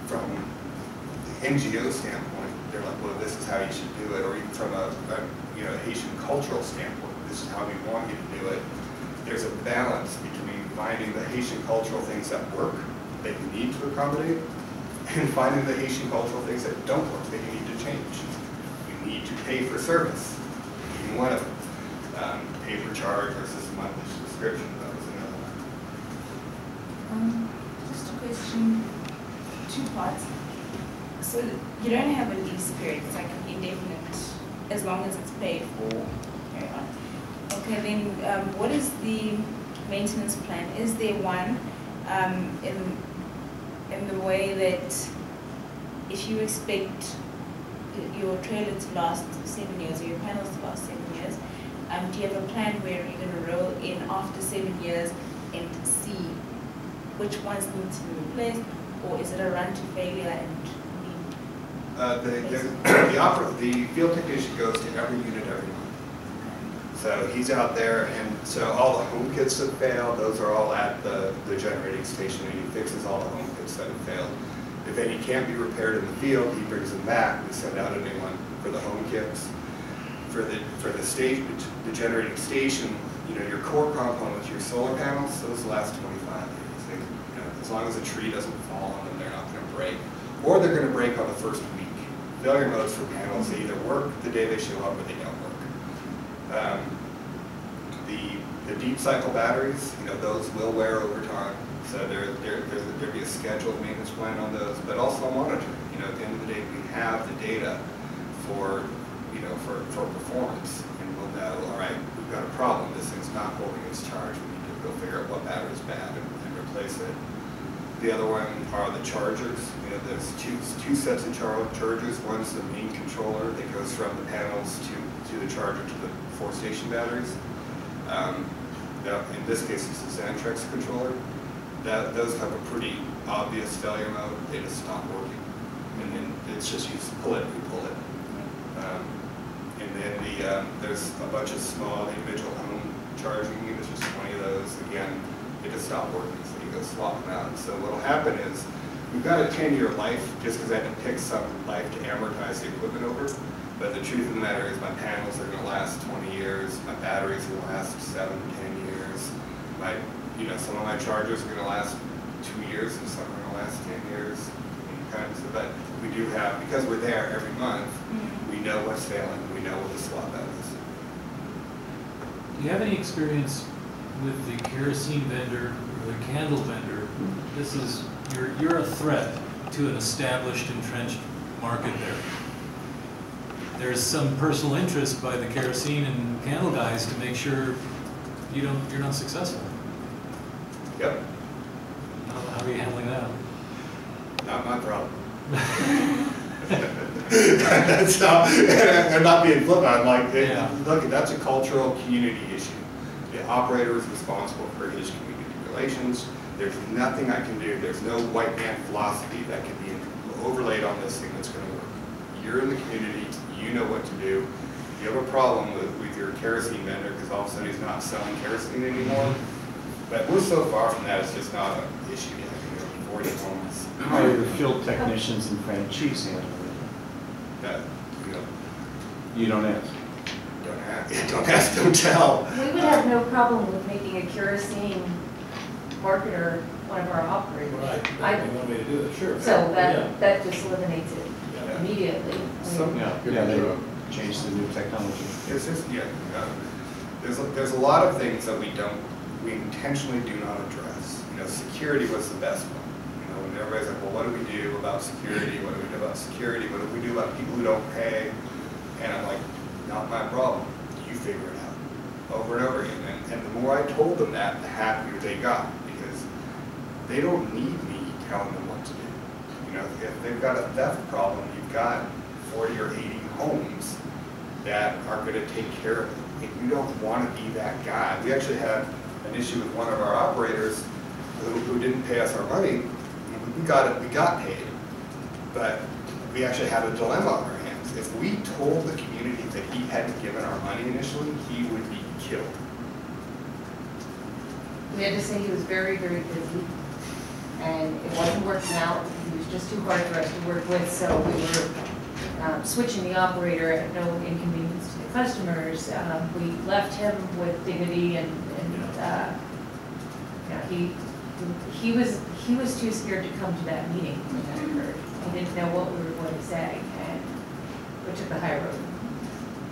from the NGO standpoint, they're like, well, this is how you should do it, or even from a Haitian cultural standpoint, this is how we want you to do it. There's a balance between finding the Haitian cultural things that work, that you need to accommodate, and finding the Haitian cultural things that don't work, that you need to change. You need to pay for service, being one of them. Pay per charge versus monthly subscription, that was another one. Just a question, 2 parts. So you don't have a lease period, it's like an indefinite, as long as it's paid for. Okay, then what is the maintenance plan? Is there one in the way that if you expect your trailer to last 7 years or your panels to last 7 years, do you have a plan where you're going to roll in after 7 years and see which ones need to be replaced, or is it a run to failure and the field technician goes to every unit every month. So he's out there, and so all the home kits that failed, those are all at the generating station, and he fixes all the home kits that have failed. If any can't be repaired in the field, he brings them back. We send out a new one for the home kits. For the station, the generating station, your core components, your solar panels, those last 25 years. They, as long as a tree doesn't fall on them, they're not going to break. Or they're going to break on the first week. Failure modes for panels, they either work the day they show up or they don't work. The deep cycle batteries, those will wear over time. So there'd be a scheduled maintenance plan on those, but also monitoring. At the end of the day, we have the data for performance, and we'll know, all right, we've got a problem. This thing's not holding its charge. We need to go figure out what battery's bad and replace it. The other one are the chargers. There's two sets of chargers. One's the main controller that goes from the panels to the charger to the 4-station batteries. In this case, it's the Xantrex controller. Those have a pretty obvious failure mode. They just stop working. And then it's just you pull it, you pull it. And then there's a bunch of small individual home charging units, just 20 of those. Again, they just stop working, so you go swap them out. So what'll happen is, we've got a 10-year life, just because I had to pick some life to amortize the equipment over. But the truth of the matter is my panels are going to last 20 years. My batteries will last 7 to 10 years. Some of my chargers are going to last 2 years, and some are going to last 10 years. But we do have, because we're there every month, we know what's failing. We know what the swap out is. Do you have any experience with the kerosene vendor or the candle vendor? This is, you're a threat to an established, entrenched market there. There's some personal interest by the kerosene and candle guys to make sure you're not successful. Yep. How are you handling that? Not my problem. That's not, I'm not being flippant. I'm like, look, that's a cultural community issue. The operator is responsible for his community relations. There's nothing I can do. There's no white man philosophy that can be overlaid on this thing that's going to work. You're in the community. You know what to do. If you have a problem with your kerosene vendor because all of a sudden he's not selling kerosene anymore, but we're so far from that, it's just not an issue yet. 40 homes. How are the field technicians and franchise handling it? You don't ask. Don't ask, don't tell. We would have no problem with making a kerosene marketer one of our operators. Right, I- that'd be one way to do it, sure. So Yeah. that just eliminates it Yeah. immediately. Yeah, they change the new technology. It's just, there's a lot of things that we intentionally do not address. You know, security was the best one. You know, and everybody's like, well, what do we do about security? What do we do about security? What do we do about people who don't pay? And I'm like, not my problem. You figure it out. Over and over again. And the more I told them that, the happier they got, because they don't need me telling them what to do. You know, if they've got a theft problem, you've got 40 or 80 homes that are going to take care of it. And you don't want to be that guy. We actually had an issue with one of our operators who didn't pay us our money. We got paid, but we actually had a dilemma on our hands. If we told the community that he hadn't given our money initially, he would be killed. We had to say he was very, very busy, and it wasn't working out. He was just too hard for us to work with, so we were switching the operator at no inconvenience to the customers. We left him with dignity, and he was too scared to come to that meeting when that occurred. He didn't know what we were going to say, and we took the high road.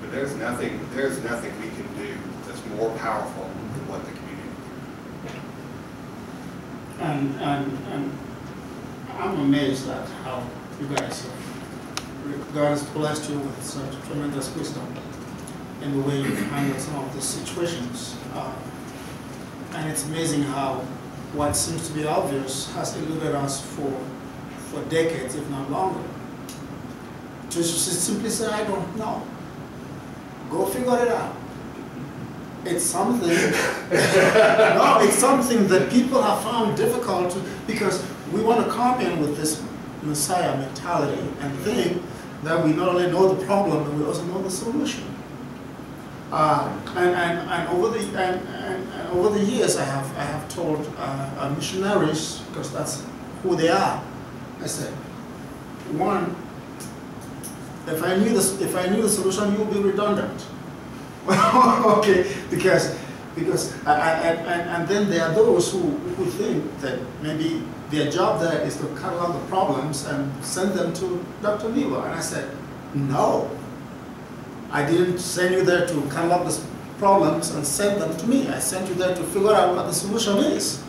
But there's nothing we can do that's more powerful than what the community can do. And I'm amazed at how you guys have, God has blessed you with such tremendous wisdom in the way you handle some of the situations. And it's amazing how what seems to be obvious has eluded us for decades, if not longer. To just simply say, I don't know. Go figure it out. It's something, no, it's something that people have found difficult to, because we want to come in with this Messiah mentality and think that we not only know the problem, but we also know the solution. And over the years, I have told missionaries, because that's who they are. I said, one, if I knew the solution, you'll be redundant. Okay, because and then there are those who think that maybe their job there is to cut out the problems and send them to Dr. Newa. And I said, no. I didn't send you there to cut out the problems and send them to me. I sent you there to figure out what the solution is.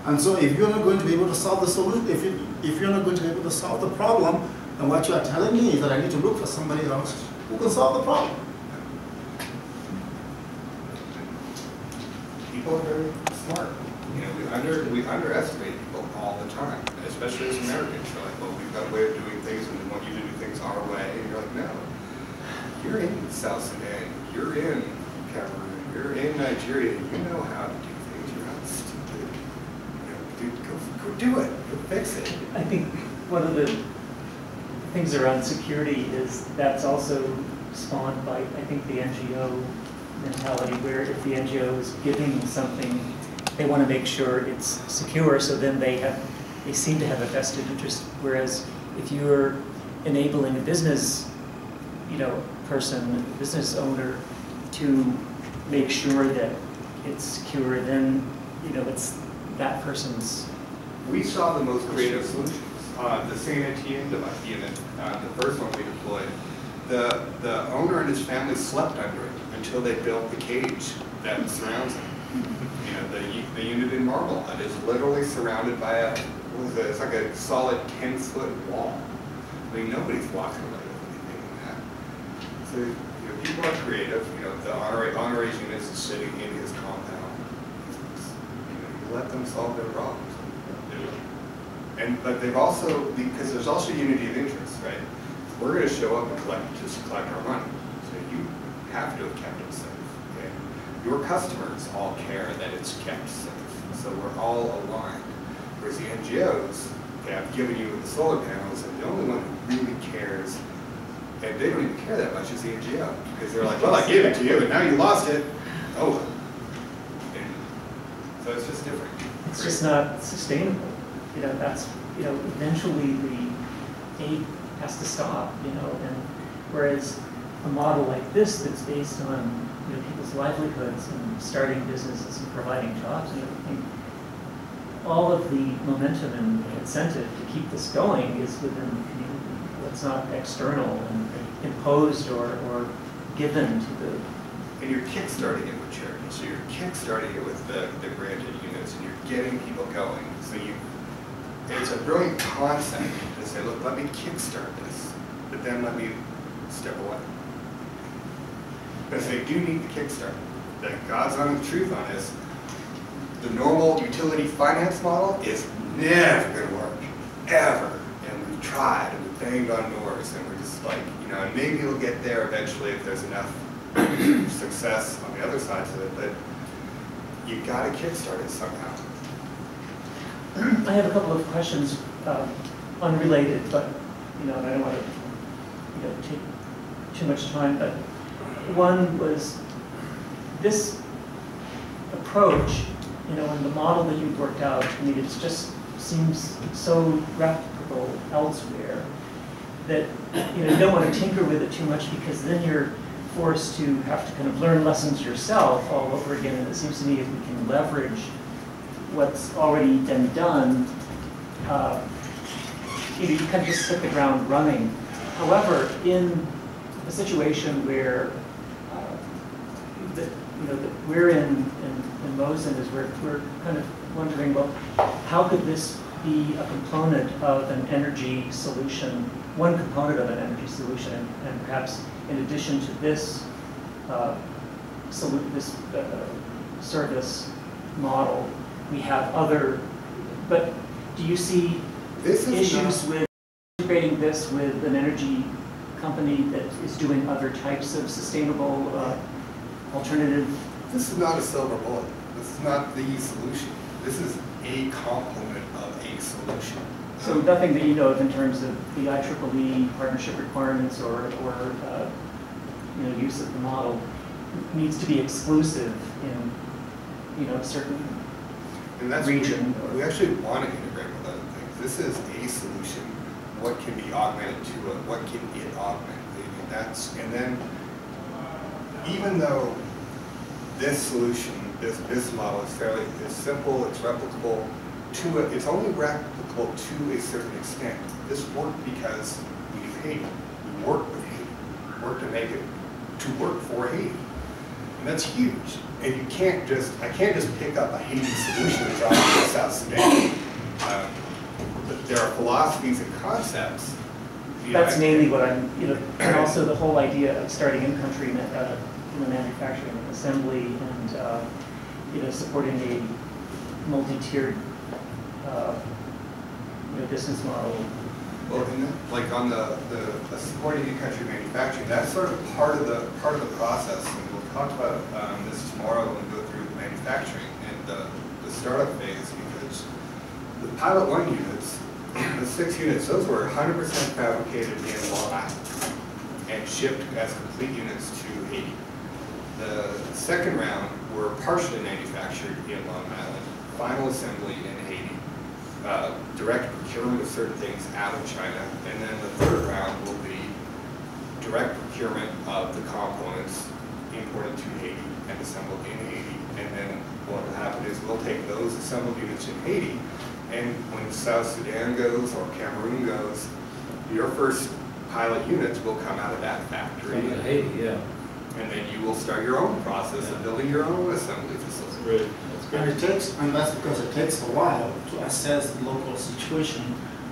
And so if you're not going to be able to solve the solution, if you're not going to be able to solve the problem, then what you are telling me is that I need to look for somebody else who can solve the problem. People are very smart. You know, we underestimate people all the time, especially as Americans. We're like, well, we've got a way of doing things, and we want you to do things our way. And you're like, no. You're in South Sudan. You're in Cameroon. You're in Nigeria. You know how to do things. You're not stupid. You know, dude, go do it. Go fix it. I think one of the things around security is that's also spawned by, I think, the NGO mentality, where if the NGO is giving something, they want to make sure it's secure, so then they seem to have a vested interest. Whereas if you're enabling a business, person, business owner, to make sure that it's secure, then it's that person's. We saw the most creative solutions. The Saint Etienne unit, the first one we deployed, the owner and his family slept under it until they built the cage that surrounds it. You know, the unit in marble, it is literally surrounded by it's like a solid 10-foot wall. I mean, nobody's walking away with anything in that. So, people are creative. The honorees unit is sitting in his compound. You let them solve their problems. But they've also, because there's also unity of interest, right? We're going to show up and collect our money. So you have to have kept it safe. And your customers all care that it's kept safe. So we're all aligned. Whereas the NGOs, they have given you the solar panels, and the only one who really cares, and they don't even care that much, is the NGO. Because they're like, well, I gave it to you, and now you lost it. Oh. And so it's just different. It's just not sustainable. That's, eventually the aid has to stop, and whereas a model like this that's based on, people's livelihoods and starting businesses and providing jobs and everything, all of the momentum and incentive to keep this going is within the community. It's not external and imposed or given to the. And you're kickstarting it with charity. So you're kickstarting it with the granted units, and you're getting people going. So it's a brilliant concept to say, look, let me kickstart this, but then let me step away. Because they do need the kickstart. The God's honest truth on this, the normal utility finance model is never going to work, ever. And we've tried, and we've banged on doors, and we're just like, and maybe it'll get there eventually if there's enough success on the other sides of it, but you've got to kickstart it somehow. I have a couple of questions, unrelated, but and I don't want to take too much time. But one was this approach, and the model that you've worked out. I mean, it just seems so replicable elsewhere that you don't want to tinker with it too much, because then you're forced to have to kind of learn lessons yourself all over again. And it seems to me if we can leverage what's already been done, you kind of just hit the ground running. However, in a situation where that we're in Mosen, is we're kind of wondering, well, how could this be a component of an energy solution, one component of an energy solution, and perhaps in addition to this service model, we have other, but do you see issues with integrating this with an energy company that is doing other types of sustainable alternative? This is not a silver bullet. This is not the solution. This is a component of a solution. So nothing that you know of in terms of the IEEE partnership requirements or use of the model needs to be exclusive in a certain region. We actually want to integrate with other things. This is a solution. What can be augmented to it? What can it augment? And then even though this solution, this business model is fairly simple, it's replicable it's only replicable to a certain extent. This worked because we do Haiti. We work with Haiti. We work to make it to work for Haiti. And that's huge. And I can't just pick up a Haiti solution and drop it in South Sudan. But there are philosophies and concepts. That's mainly what I'm, and also the whole idea of starting in-country manufacturing and assembly, and supporting a multi-tiered business model. Well, like on the supporting in-country manufacturing, that's sort of part of the process, and we'll talk about this tomorrow when we go through the manufacturing and the startup phase, because the Pilot 1 units, the 6 units, those were 100% fabricated in Long Island and shipped as complete units to Haiti. The second round were partially manufactured in Long Island, final assembly in Haiti, direct procurement of certain things out of China, and then the third round will be direct procurement of the components imported to Haiti and assembled in Haiti. And then what will happen is we'll take those assembled units in Haiti, and when South Sudan goes or Cameroon goes, your first pilot units will come out of that factory. From Haiti, yeah. And then you will start your own process of building your own assembly facility. Right. And that's because it takes a while to assess the local situation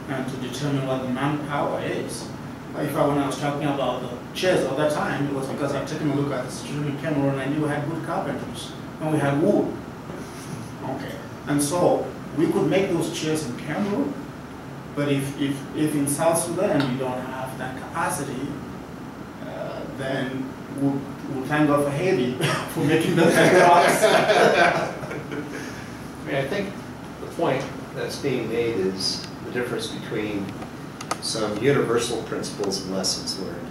and to determine what the manpower is. When I was talking about the chairs at that time, it was because I'd taken a look at the situation in Cameroon and I knew we had good carpenters and we had wood. Okay. And so we could make those chairs in Cameroon, but if in South Sudan you don't have that capacity, then we'll thank God for Haiti for making those products. I think the point that's being made is the difference between some universal principles and lessons learned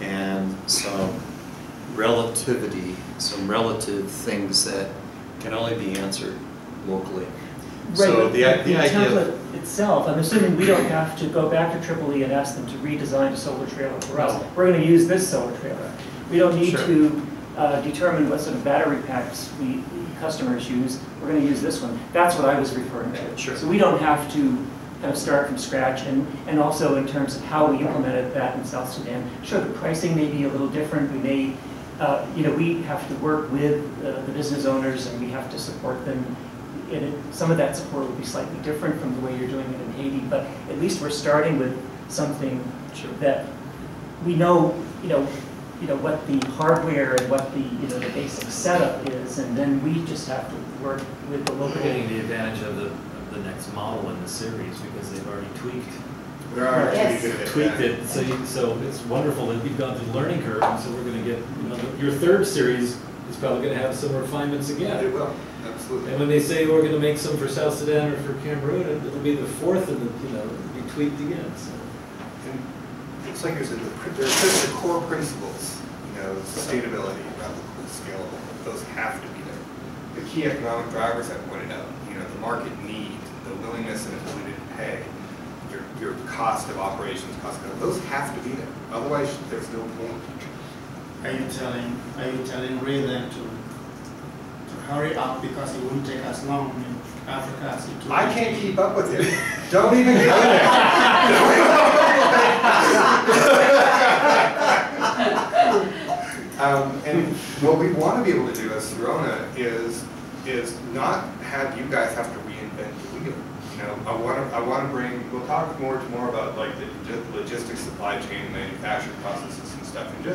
and some relativity, some relative things that can only be answered locally. Right, So the idea template itself, I'm assuming we don't have to go back to Tripoli and ask them to redesign a solar trailer for us. We're going to use this solar trailer. We don't need Sure. to determine what sort of battery packs customers use, we're going to use this one. That's what I was referring to. Sure. So we don't have to kind of start from scratch, and also in terms of how we implemented that in South Sudan. Sure, the pricing may be a little different. We may, we have to work with the business owners, and we have to support them. Some of that support will be slightly different from the way you're doing it in Haiti, but at least we're starting with something that we know, what the hardware and what the basic setup is, and then we just have to work with the local. We're getting the advantage of the next model in the series because they've already tweaked it. So it's wonderful that you've gone through the learning curve, and so we're going to get, your third series is probably going to have some refinements again. It will, absolutely. And when they say we're going to make some for South Sudan or for Cameroon, it'll be the fourth, and it'll be tweaked again. So. And it's like you said, there's just the core principles, sustainability, replicable, scalable. Those have to be there. The key economic drivers I pointed out, the market need, the willingness and ability to pay, your cost of operations, those have to be there. Otherwise, there's no point. Are you telling Ray then to hurry up because it won't take as long in Africa as it took? I can't keep up with him. Don't even go there. And what we want to be able to do as Sirona is not have you guys have to reinvent the wheel. I want to bring. We'll talk more about like the logistics, supply chain, manufacturing processes and stuff. And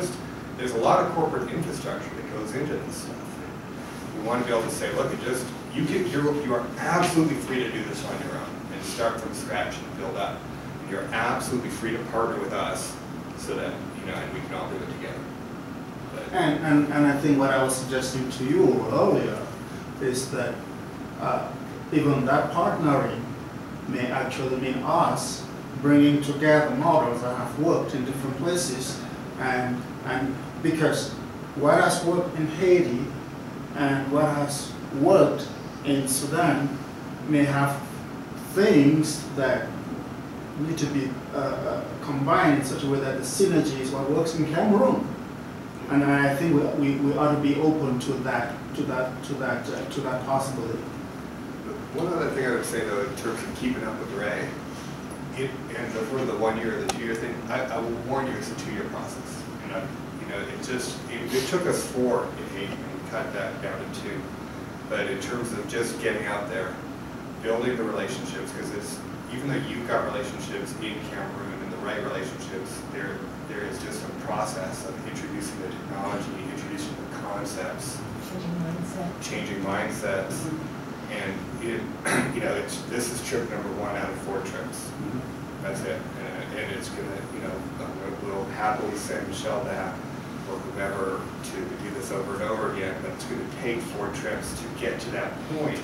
there's a lot of corporate infrastructure that goes into this stuff. We want to be able to say, look, you are absolutely free to do this on your own and start from scratch and build up. You're absolutely free to partner with us so that and we can all do it together. And I think what I was suggesting to you earlier is that even that partnering may actually mean us bringing together models that have worked in different places, and because what has worked in Haiti and what has worked in Sudan may have things that need to be combined in such a way that the synergy is what works in Cameroon. And I think we ought to be open to that possibility. One other thing I would say though, in terms of keeping up with Ray, and for the 1 year or the 2 year thing, I will warn you, it's a 2-year process. It took us 4 in Haiti, and we cut that down to 2. But in terms of just getting out there, building the relationships, because even though you've got relationships in Cameroon and the right relationships, there is just a process of introducing the technology, introducing the concepts, changing mindsets, and this is trip number 1 out of 4 trips. That's it, and it's gonna we'll happily send Michelle back or whoever to do this over and over again, but it's going to take 4 trips to get to that point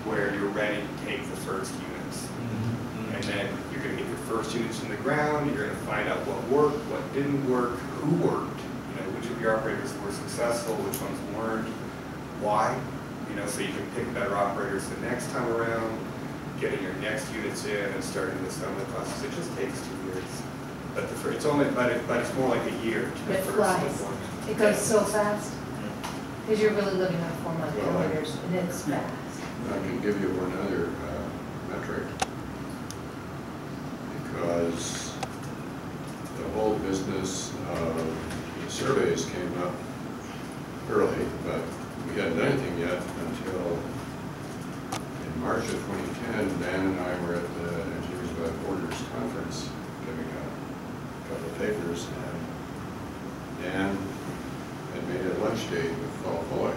where you're ready to take the first units. And then you're going to get your first units in the ground, you're going to find out what worked, what didn't work, who worked, which of your operators were successful, which ones weren't, why, so you can pick better operators the next time around, getting your next units in and starting the assembly process. It just takes 2 years. But it's more like a year. It flies. It goes so fast. Because you're really living on 4-month calendars, and it's fast. I can give you one other metric, because the whole business of surveys came up early, but we hadn't done anything yet until in March of 2010, Dan and I were at the Engineers Without Borders conference giving a couple of papers, and Dan had made a lunch date with Paul Foy.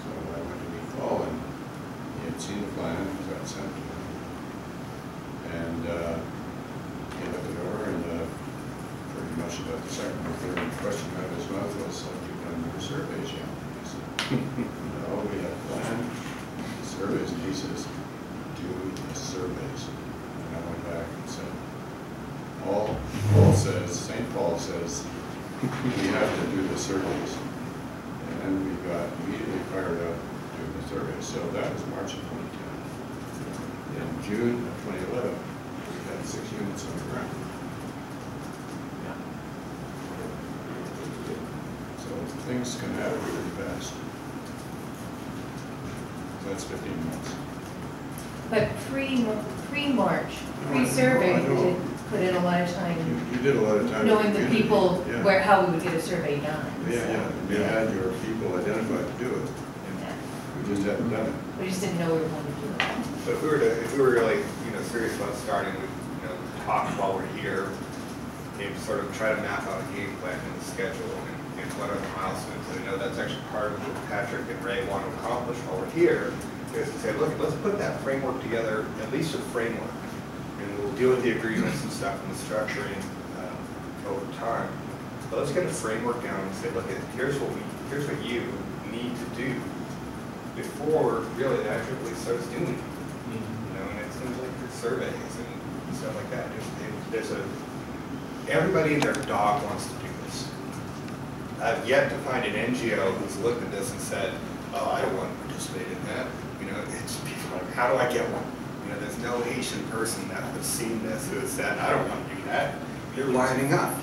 So I went to meet Paul, and he had seen the plan, because I'd sent it to him. And he looked it over, and pretty much about the second or third question out of his mouth was, have you done your surveys yet? He said, no, we have planned surveys, and he says, do the surveys. And I went back and said, St. Paul says, we have to do the surveys. And then we got immediately fired up doing the surveys. So that was March of 2010. In June of 2011, we had 6 units on the ground. So things can happen really fast. So that's 15 months. But pre-March, pre-survey, I we know. did put in a lot of time You did a lot of time. knowing with the community, people, yeah. where, how we would get a survey done. Yeah, so, yeah, you had your people identified to do it. yeah. We just hadn't done it. We just didn't know we were going to do it. But if we were really, serious about starting, we, talk while we're here, and sort of try to map out a game plan and a schedule and what are the milestones. And I know that's actually part of what Patrick and Ray want to accomplish while we're here, is to say, look, let's put that framework together, at least a framework. And we'll deal with the agreements and stuff and the structuring over time. But let's get a framework down and say, look, here's what you need to do before really that AAA starts doing it. And it seems like the surveys and stuff like that. Everybody and their dog wants to do this. I've yet to find an NGO who's looked at this and said, oh, I don't want to participate in that. It's people like, how do I get one? There's no Haitian person that has seen this who has said, I don't want to do that. You're lining up.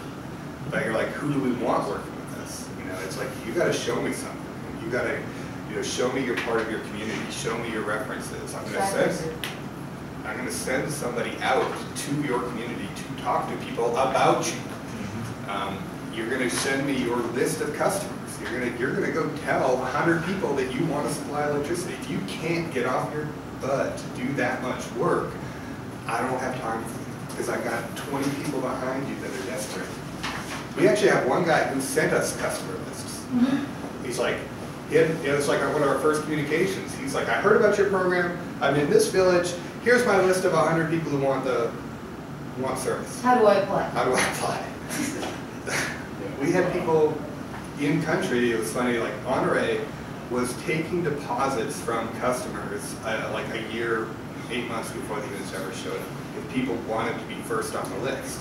But you're like, who do we want working with this? It's like, you got to show me something. You got to, show me you're part of your community. Show me your references. I'm going to send somebody out to your community to talk to people about you. You're going to send me your list of customers. You're going to go tell 100 people that you want to supply electricity. If you can't get off your butt to do that much work, I don't have time for you because I got 20 people behind you that are desperate. We actually have one guy who sent us customer lists. He's like, it's like one of our first communications. He's like, I heard about your program. I'm in this village. Here's my list of 100 people who want service. How do I apply? How do I apply? We had people in country. It was funny. Like Honore was taking deposits from customers like a year, 8 months before the units ever showed up. If people wanted to be first on the list.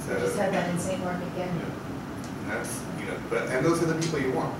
So, We just had that in St. Mark again. and that's and those are the people you want.